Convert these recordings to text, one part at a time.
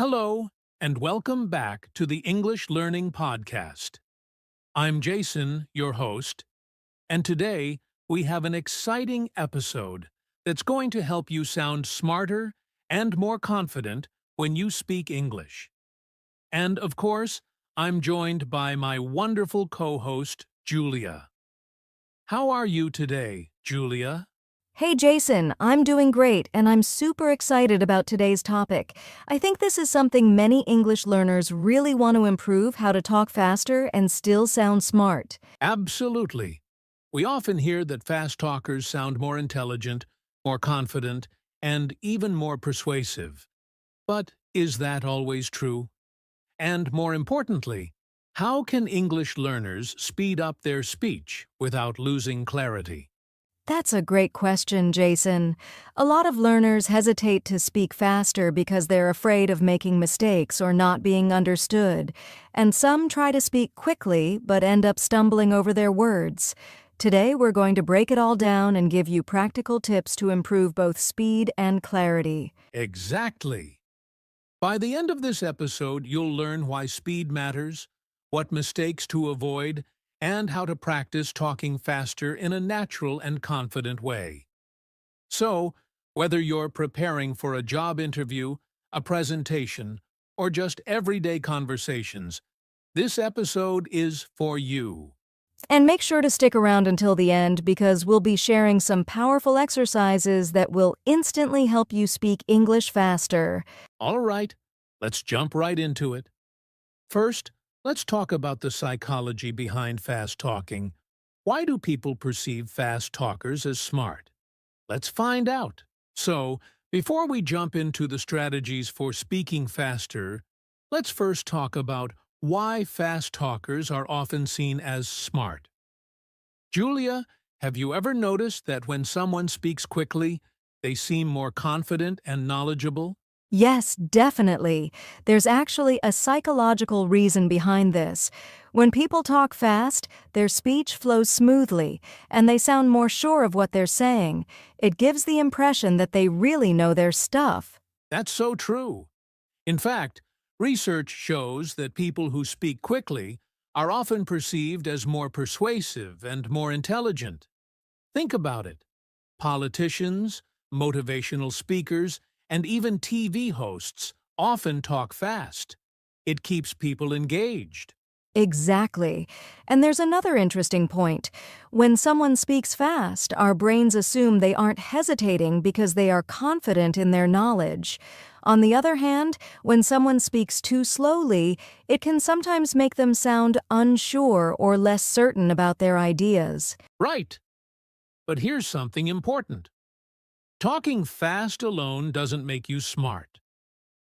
Hello, and welcome back to the English Learning Podcast. I'm Jason, your host, and today we have an exciting episode that's going to help you sound smarter and more confident when you speak English. And of course, I'm joined by my wonderful co-host, Julia. How are you today, Julia? Hey Jason, I'm doing great and I'm super excited about today's topic. I think this is something many English learners really want to improve how to talk faster and still sound smart. Absolutely. We often hear that fast talkers sound more intelligent, more confident, and even more persuasive. But is that always true? And more importantly, how can English learners speed up their speech without losing clarity? That's a great question, Jason. A lot of learners hesitate to speak faster because they're afraid of making mistakes or not being understood, and some try to speak quickly but end up stumbling over their words. Today, we're going to break it all down and give you practical tips to improve both speed and clarity. Exactly. By the end of this episode, you'll learn why speed matters, what mistakes to avoid, and how to practice talking faster in a natural and confident way. So, whether you're preparing for a job interview, a presentation, or just everyday conversations, this episode is for you. And make sure to stick around until the end because we'll be sharing some powerful exercises that will instantly help you speak English faster. All right, let's jump right into it. First, let's talk about the psychology behind fast talking. Why do people perceive fast talkers as smart? Let's find out. So, before we jump into the strategies for speaking faster, let's first talk about why fast talkers are often seen as smart. Julia, have you ever noticed that when someone speaks quickly, they seem more confident and knowledgeable? Yes, definitely. There's actually a psychological reason behind this. When people talk fast, their speech flows smoothly, and they sound more sure of what they're saying. It gives the impression that they really know their stuff. That's so true. In fact, research shows that people who speak quickly are often perceived as more persuasive and more intelligent. Think about it. Politicians, motivational speakers, and even TV hosts often talk fast. It keeps people engaged. Exactly. And there's another interesting point. When someone speaks fast, our brains assume they aren't hesitating because they are confident in their knowledge. On the other hand, when someone speaks too slowly, it can sometimes make them sound unsure or less certain about their ideas. Right. But here's something important. Talking fast alone doesn't make you smart.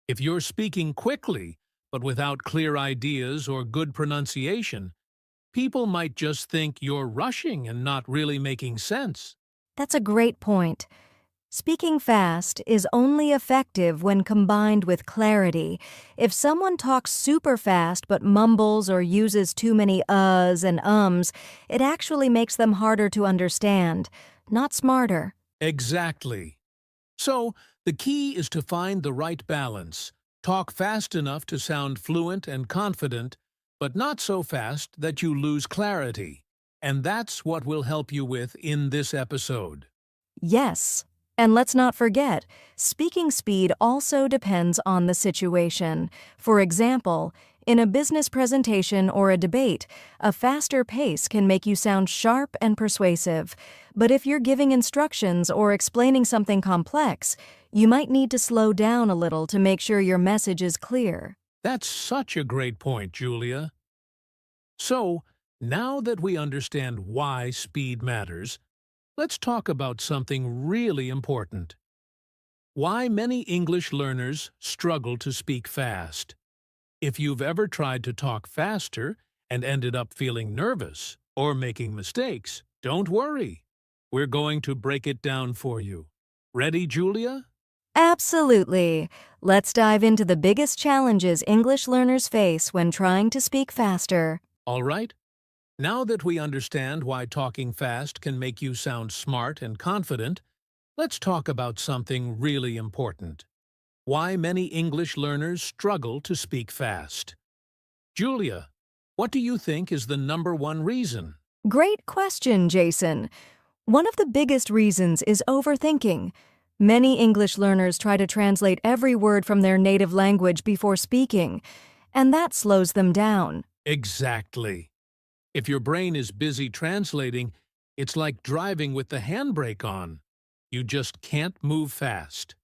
If you're speaking quickly, but without clear ideas or good pronunciation, people might just think you're rushing and not really making sense. That's a great point. Speaking fast is only effective when combined with clarity. If someone talks super fast but mumbles or uses too many uhs and ums, it actually makes them harder to understand, not smarter. Exactly. So, the key is to find the right balance. Talk fast enough to sound fluent and confident, but not so fast that you lose clarity. And that's what we'll help you with in this episode. Yes. And let's not forget, speaking speed also depends on the situation. For example, in a business presentation or a debate, a faster pace can make you sound sharp and persuasive. But if you're giving instructions or explaining something complex, you might need to slow down a little to make sure your message is clear. That's such a great point, Julia. So, now that we understand why speed matters, let's talk about something really important. Why many English learners struggle to speak fast. If you've ever tried to talk faster and ended up feeling nervous or making mistakes, don't worry. We're going to break it down for you. Ready, Julia? Absolutely. Let's dive into the biggest challenges English learners face when trying to speak faster. All right. Now that we understand why talking fast can make you sound smart and confident, let's talk about something really important. Why many English learners struggle to speak fast. Julia, what do you think is the #1 reason? Great question, Jason. One of the biggest reasons is overthinking. Many English learners try to translate every word from their native language before speaking, and that slows them down. Exactly. If your brain is busy translating, it's like driving with the handbrake on. You just can't move fast.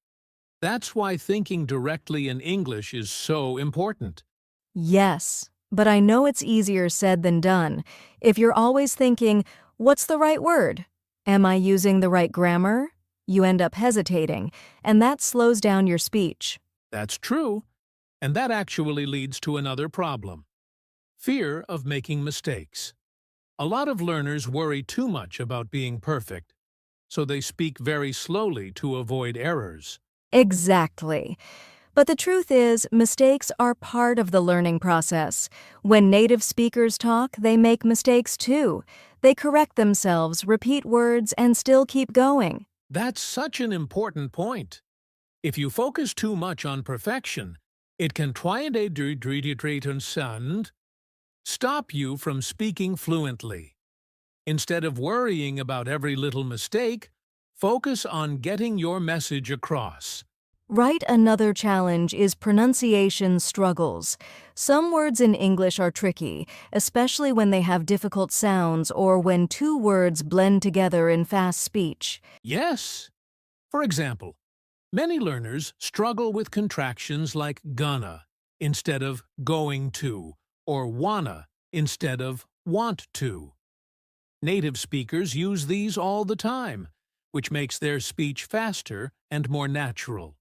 That's why thinking directly in English is so important. Yes, but I know it's easier said than done. If you're always thinking, what's the right word? Am I using the right grammar? You end up hesitating, and that slows down your speech. That's true, and that actually leads to another problem: fear of making mistakes. A lot of learners worry too much about being perfect, so they speak very slowly to avoid errors. Exactly. But the truth is, mistakes are part of the learning process. When native speakers talk, they make mistakes too. They correct themselves, repeat words, and still keep going. That's such an important point. If you focus too much on perfection, it can stop you from speaking fluently. Instead of worrying about every little mistake, focus on getting your message across. Right, another challenge is pronunciation struggles. Some words in English are tricky, especially when they have difficult sounds or when two words blend together in fast speech. Yes. For example, many learners struggle with contractions like gonna instead of going to, or wanna instead of want to. Native speakers use these all the time, which makes their speech faster and more natural.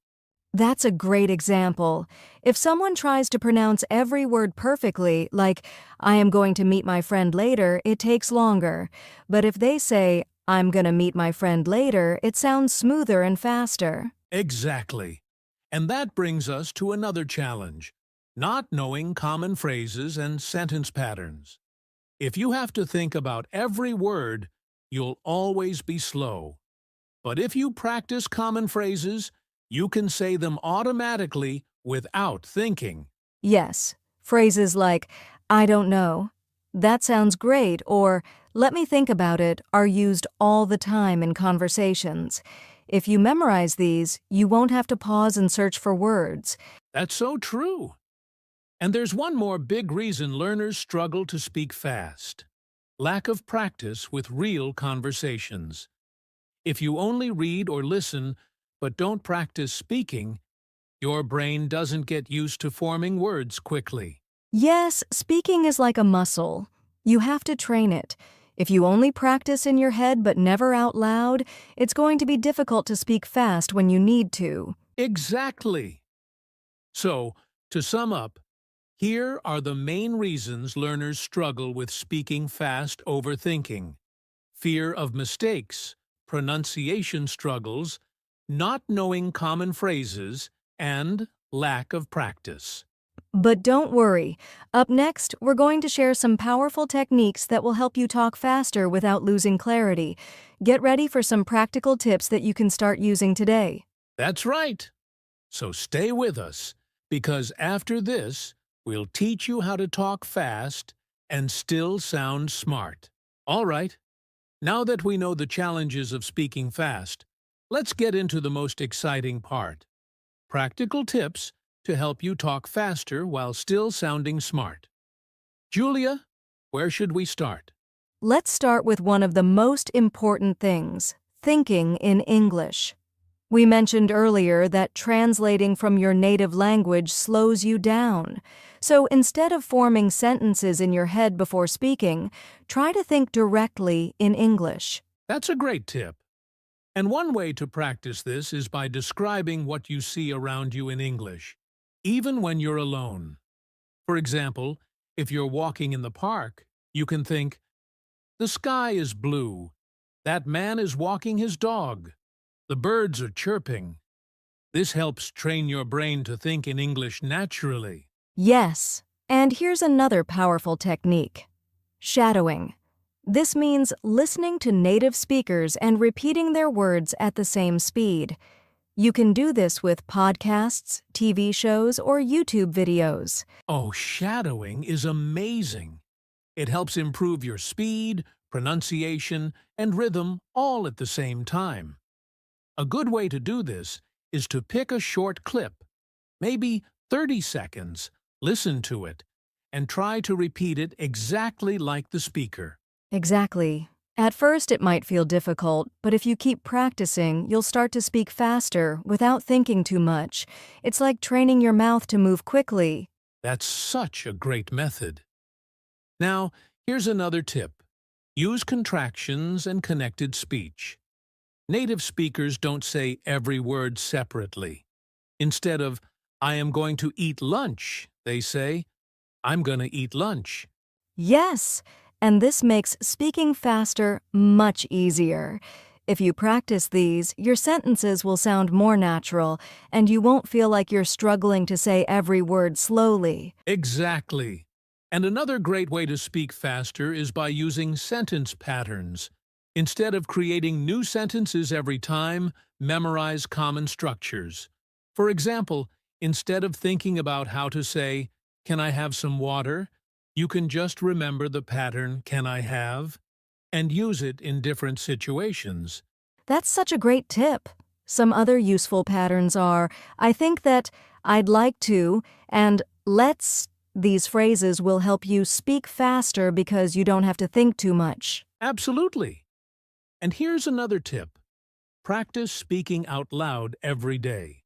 That's a great example. If someone tries to pronounce every word perfectly, like, I am going to meet my friend later, it takes longer. But if they say, I'm going to meet my friend later, it sounds smoother and faster. Exactly. And that brings us to another challenge: not knowing common phrases and sentence patterns. If you have to think about every word, you'll always be slow. But if you practice common phrases, you can say them automatically without thinking. Yes, phrases like, I don't know, that sounds great, or let me think about it are used all the time in conversations. If you memorize these, you won't have to pause and search for words. That's so true. And there's one more big reason learners struggle to speak fast: lack of practice with real conversations. If you only read or listen but don't practice speaking, your brain doesn't get used to forming words quickly. Yes, speaking is like a muscle. You have to train it. If you only practice in your head but never out loud, it's going to be difficult to speak fast when you need to. Exactly. So, to sum up, here are the main reasons learners struggle with speaking fast: overthinking, fear of mistakes, pronunciation struggles, not knowing common phrases, and lack of practice. But don't worry. Up next, we're going to share some powerful techniques that will help you talk faster without losing clarity. Get ready for some practical tips that you can start using today. That's right. So stay with us, because after this, we'll teach you how to talk fast and still sound smart. All right, now that we know the challenges of speaking fast, let's get into the most exciting part: practical tips to help you talk faster while still sounding smart. Julia, where should we start? Let's start with one of the most important things, thinking in English. We mentioned earlier that translating from your native language slows you down. So instead of forming sentences in your head before speaking, try to think directly in English. That's a great tip. And one way to practice this is by describing what you see around you in English, even when you're alone. For example, if you're walking in the park, you can think, the sky is blue. That man is walking his dog. The birds are chirping. This helps train your brain to think in English naturally. Yes, and here's another powerful technique: shadowing. This means listening to native speakers and repeating their words at the same speed. You can do this with podcasts, TV shows, or YouTube videos. Oh, shadowing is amazing. It helps improve your speed, pronunciation, and rhythm all at the same time. A good way to do this is to pick a short clip, maybe 30 seconds, listen to it, and try to repeat it exactly like the speaker. Exactly. At first, it might feel difficult, but if you keep practicing, you'll start to speak faster without thinking too much. It's like training your mouth to move quickly. That's such a great method. Now, here's another tip. Use contractions and connected speech. Native speakers don't say every word separately. Instead of, I am going to eat lunch, they say, I'm going to eat lunch. Yes, and this makes speaking faster much easier. If you practice these, your sentences will sound more natural, and you won't feel like you're struggling to say every word slowly. Exactly. And another great way to speak faster is by using sentence patterns. Instead of creating new sentences every time, memorize common structures. For example, instead of thinking about how to say, "Can I have some water?" you can just remember the pattern, "Can I have?" and use it in different situations. That's such a great tip. Some other useful patterns are, I think that, I'd like to, and let's. These phrases will help you speak faster because you don't have to think too much. Absolutely. And here's another tip. Practice speaking out loud every day.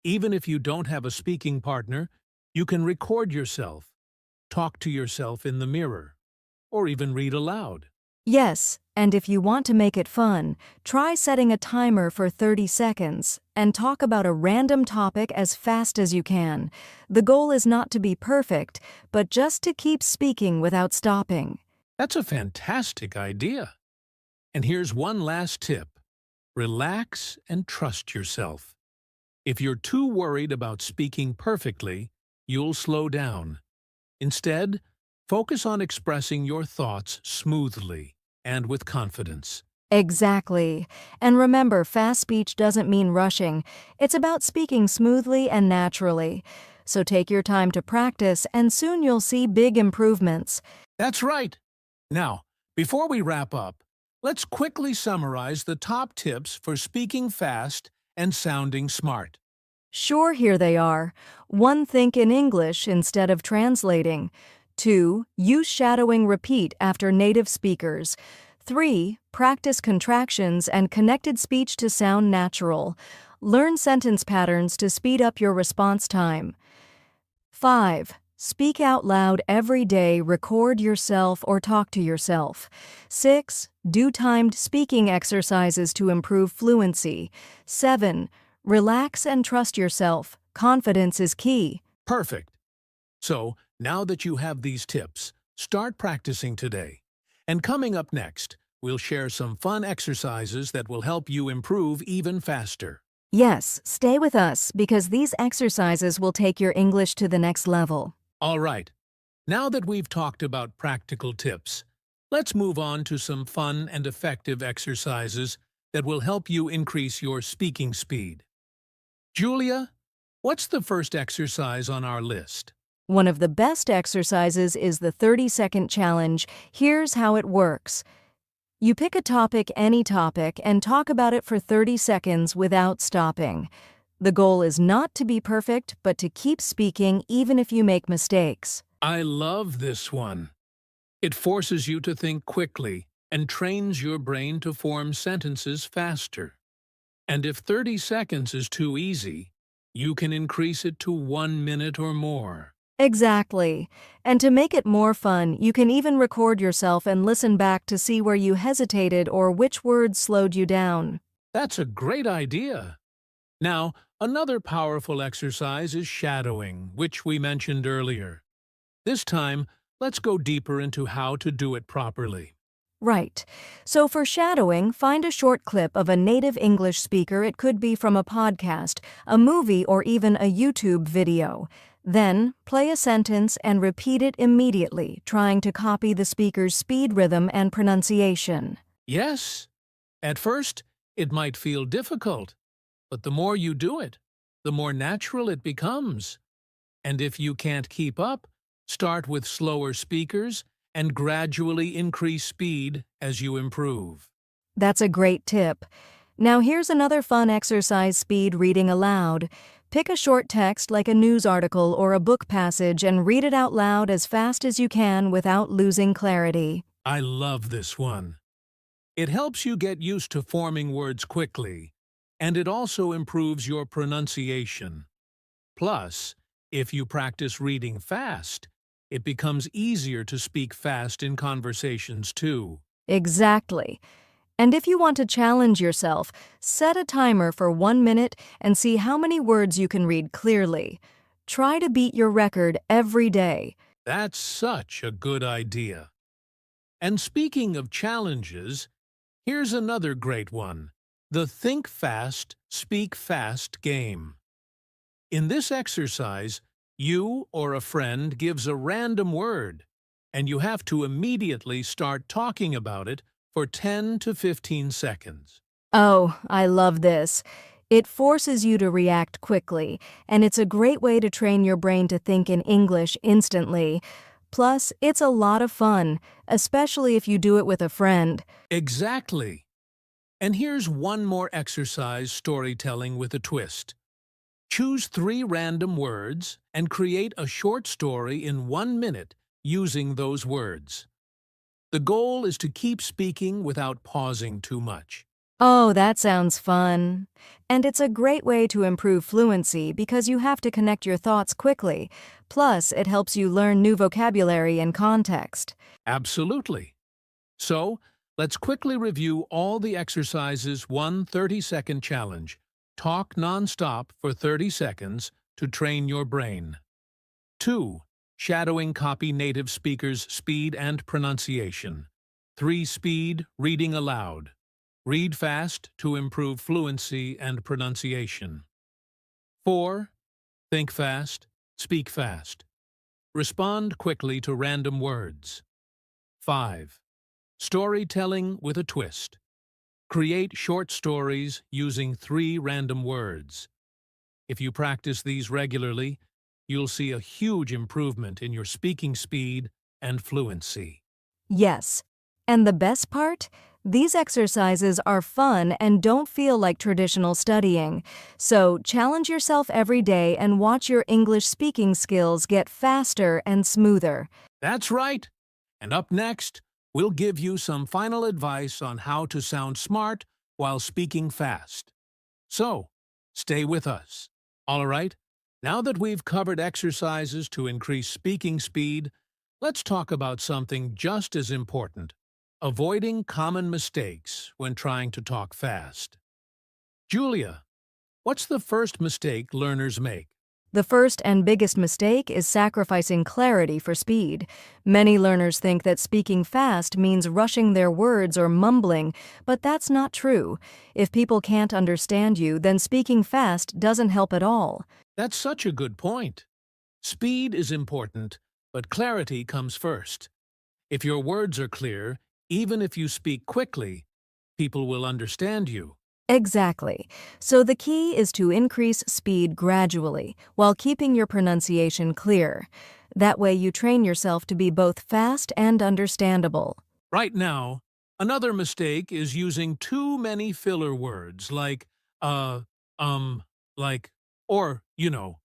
Even if you don't have a speaking partner, you can record yourself, talk to yourself in the mirror, or even read aloud. Yes, and if you want to make it fun, try setting a timer for 30 seconds and talk about a random topic as fast as you can. The goal is not to be perfect, but just to keep speaking without stopping. That's a fantastic idea. And here's one last tip. Relax and trust yourself. If you're too worried about speaking perfectly, you'll slow down. Instead, focus on expressing your thoughts smoothly and with confidence. Exactly. And remember, fast speech doesn't mean rushing. It's about speaking smoothly and naturally. So take your time to practice, and soon you'll see big improvements. That's right. Now, before we wrap up, let's quickly summarize the top tips for speaking fast and sounding smart. Sure, here they are. 1. Think in English instead of translating. 2. Use shadowing repeat after native speakers. 3. Practice contractions and connected speech to sound natural. Learn sentence patterns to speed up your response time. 5. Speak out loud every day, record yourself or talk to yourself. 6. Do timed speaking exercises to improve fluency. 7. Relax and trust yourself. Confidence is key. Perfect. So, now that you have these tips, start practicing today. And coming up next, we'll share some fun exercises that will help you improve even faster. Yes, stay with us because these exercises will take your English to the next level. All right. Now that we've talked about practical tips, let's move on to some fun and effective exercises that will help you increase your speaking speed. Julia, what's the first exercise on our list? One of the best exercises is the 30-second challenge. Here's how it works. You pick a topic, any topic, and talk about it for 30 seconds without stopping. The goal is not to be perfect, but to keep speaking even if you make mistakes. I love this one. It forces you to think quickly and trains your brain to form sentences faster. And if 30 seconds is too easy, you can increase it to 1 minute or more. Exactly. And to make it more fun, you can even record yourself and listen back to see where you hesitated or which words slowed you down. That's a great idea. Now, another powerful exercise is shadowing, which we mentioned earlier. This time, let's go deeper into how to do it properly. Right. So for shadowing, find a short clip of a native English speaker. It could be from a podcast, a movie, or even a YouTube video. Then, play a sentence and repeat it immediately, trying to copy the speaker's speed, rhythm, and pronunciation. Yes, at first, it might feel difficult, But the more you do it, the more natural it becomes. And if you can't keep up, start with slower speakers and gradually increase speed as you improve. That's a great tip. Now here's another fun exercise: speed reading aloud. Pick a short text like a news article or a book passage and read it out loud as fast as you can without losing clarity. I love this one. It helps you get used to forming words quickly, and it also improves your pronunciation. Plus, if you practice reading fast, it becomes easier to speak fast in conversations too. Exactly. And if you want to challenge yourself, set a timer for 1 minute and see how many words you can read clearly. Try to beat your record every day. That's such a good idea. And speaking of challenges, here's another great one: the Think Fast, Speak Fast game. In this exercise, you or a friend gives a random word, and you have to immediately start talking about it for 10 to 15 seconds. Oh, I love this. It forces you to react quickly, and it's a great way to train your brain to think in English instantly. Plus, it's a lot of fun, especially if you do it with a friend. Exactly. And here's one more exercise: storytelling with a twist. Choose 3 random words and create a short story in 1 minute using those words. The goal is to keep speaking without pausing too much. Oh, that sounds fun. And it's a great way to improve fluency because you have to connect your thoughts quickly. Plus, it helps you learn new vocabulary and context. Absolutely. So, let's quickly review all the exercises. 1 30-second challenge. Talk non-stop for 30 seconds to train your brain. 2. Shadowing copy native speakers' speed and pronunciation. 3. Speed reading aloud. Read fast to improve fluency and pronunciation. 4. Think fast, speak fast. Respond quickly to random words. 5. Storytelling with a twist. Create short stories using 3 random words. If you practice these regularly, you'll see a huge improvement in your speaking speed and fluency. Yes. And the best part? These exercises are fun and don't feel like traditional studying. So challenge yourself every day and watch your English speaking skills get faster and smoother. That's right. And up next, we'll give you some final advice on how to sound smart while speaking fast. So, stay with us. All right, now that we've covered exercises to increase speaking speed, let's talk about something just as important: avoiding common mistakes when trying to talk fast. Julia, what's the first mistake learners make? The first and biggest mistake is sacrificing clarity for speed. Many learners think that speaking fast means rushing their words or mumbling, but that's not true. If people can't understand you, then speaking fast doesn't help at all. That's such a good point. Speed is important, but clarity comes first. If your words are clear, even if you speak quickly, people will understand you. Exactly. So the key is to increase speed gradually while keeping your pronunciation clear. That way you train yourself to be both fast and understandable. Right now, another mistake is using too many filler words like, um, like, or, you know.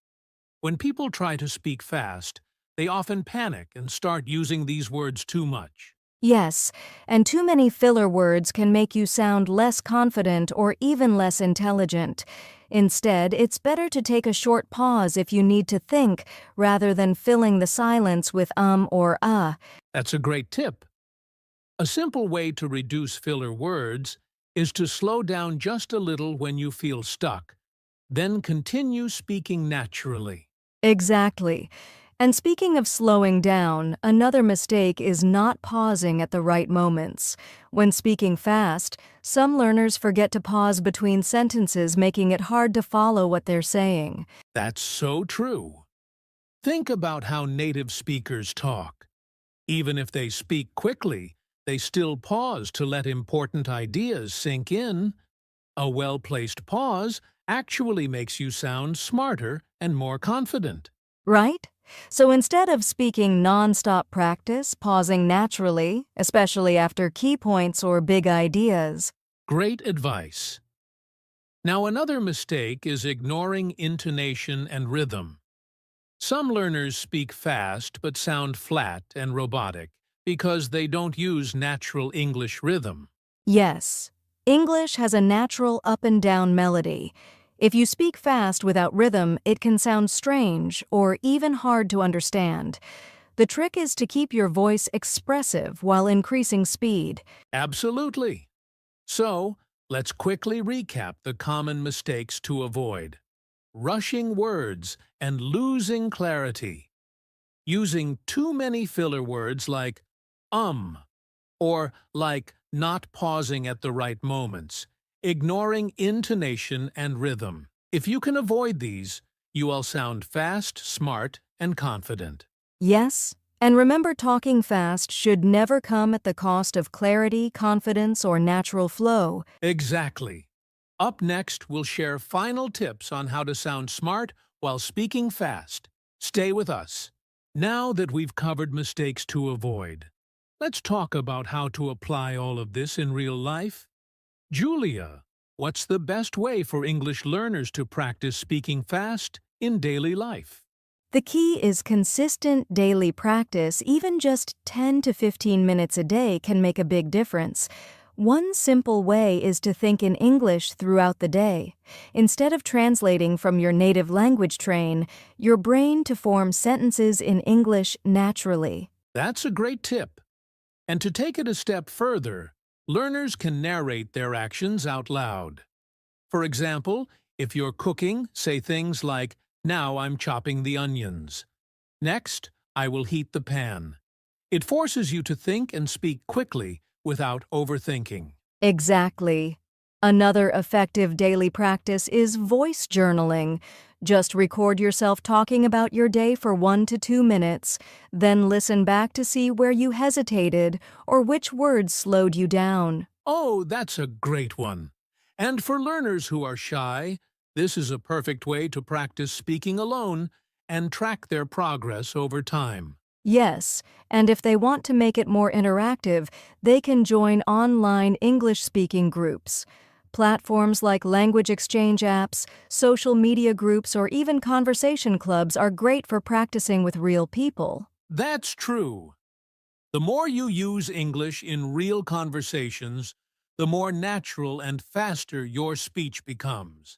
When people try to speak fast, they often panic and start using these words too much. Yes, and too many filler words can make you sound less confident or even less intelligent. Instead, it's better to take a short pause if you need to think, rather than filling the silence with or That's a great tip. A simple way to reduce filler words is to slow down just a little when you feel stuck, then continue speaking naturally. Exactly. And speaking of slowing down, another mistake is not pausing at the right moments. When speaking fast, some learners forget to pause between sentences, making it hard to follow what they're saying. That's so true. Think about how native speakers talk. Even if they speak quickly, they still pause to let important ideas sink in. A well-placed pause actually makes you sound smarter and more confident. Right? So instead of speaking nonstop practice, pausing naturally, especially after key points or big ideas. Great advice. Now, another mistake is ignoring intonation and rhythm. Some learners speak fast but sound flat and robotic because they don't use natural English rhythm. Yes, English has a natural up and down melody. If you speak fast without rhythm, it can sound strange or even hard to understand. The trick is to keep your voice expressive while increasing speed. Absolutely. So, let's quickly recap the common mistakes to avoid. Rushing words and losing clarity. Using too many filler words like um or like not pausing at the right moments. Ignoring intonation and rhythm. If you can avoid these, you will sound fast, smart, and confident. Yes, and remember talking fast should never come at the cost of clarity, confidence, or natural flow. Exactly. Up next, we'll share final tips on how to sound smart while speaking fast. Stay with us. Now that we've covered mistakes to avoid, let's talk about how to apply all of this in real life. Julia, what's the best way for English learners to practice speaking fast in daily life? The key is consistent daily practice. Even just 10 to 15 minutes a day can make a big difference. One simple way is to think in English throughout the day. Instead of translating from your native language, train your brain to form sentences in English naturally. That's a great tip. And to take it a step further, learners can narrate their actions out loud. For example, if you're cooking, say things like, "Now I'm chopping the onions." "Next, I will heat the pan." It forces you to think and speak quickly without overthinking. Exactly. Another effective daily practice is voice journaling. Just record yourself talking about your day for 1 to 2 minutes, then listen back to see where you hesitated or which words slowed you down. Oh, that's a great one. And for learners who are shy, this is a perfect way to practice speaking alone and track their progress over time. Yes, and if they want to make it more interactive, they can join online English-speaking groups. Platforms like language exchange apps, social media groups, or even conversation clubs are great for practicing with real people. That's true. The more you use English in real conversations, the more natural and faster your speech becomes.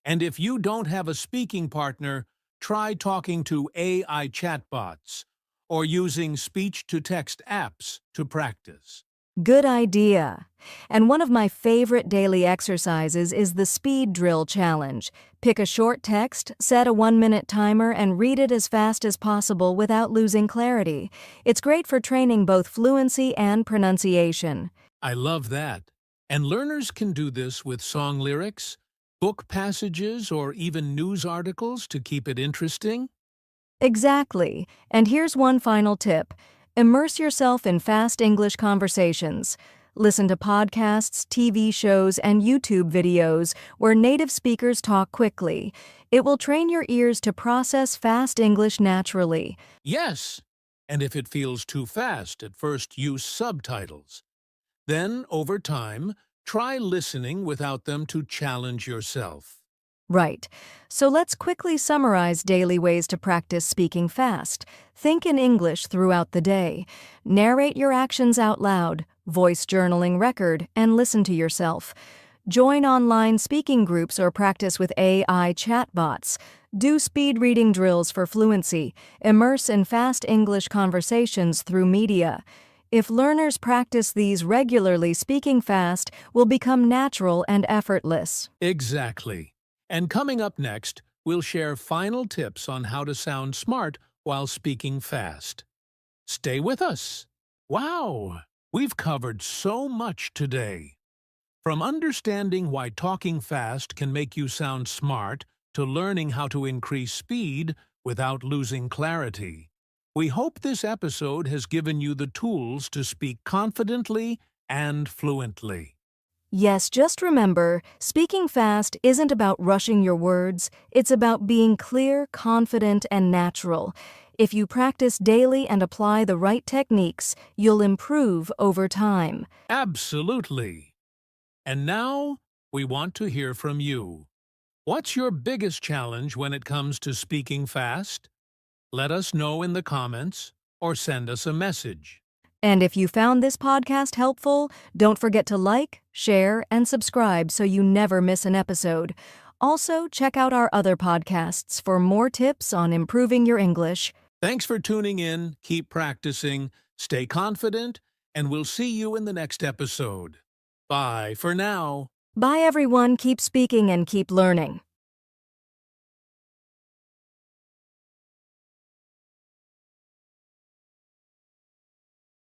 And if you don't have a speaking partner, try talking to AI chatbots or using speech-to-text apps to practice. Good idea. And one of my favorite daily exercises is the speed drill challenge. Pick a short text, set a 1-minute timer, and read it as fast as possible without losing clarity. It's great for training both fluency and pronunciation. I love that. And learners can do this with song lyrics, book passages, or even news articles to keep it interesting. Exactly. And here's one final tip. Immerse yourself in fast English conversations. Listen to podcasts, TV shows, and YouTube videos where native speakers talk quickly. It will train your ears to process fast English naturally. Yes, and if it feels too fast, at first use subtitles. Then, over time, try listening without them to challenge yourself. Right. So let's quickly summarize daily ways to practice speaking fast. Think in English throughout the day. Narrate your actions out loud. Voice journaling record and listen to yourself. Join online speaking groups or practice with AI chatbots. Do speed reading drills for fluency. Immerse in fast English conversations through media. If learners practice these regularly, speaking fast will become natural and effortless. Exactly. And coming up next, we'll share final tips on how to sound smart while speaking fast. Stay with us. Wow, we've covered so much today. From understanding why talking fast can make you sound smart to learning how to increase speed without losing clarity. We hope this episode has given you the tools to speak confidently and fluently. Yes, just remember, speaking fast isn't about rushing your words, it's about being clear, confident, and natural. If you practice daily and apply the right techniques, you'll improve over time. Absolutely. And now, we want to hear from you. What's your biggest challenge when it comes to speaking fast? Let us know in the comments or send us a message. And if you found this podcast helpful, don't forget to like, share, and subscribe so you never miss an episode. Also, check out our other podcasts for more tips on improving your English. Thanks for tuning in, keep practicing, stay confident, and we'll see you in the next episode. Bye for now. Bye, everyone. Keep speaking and keep learning.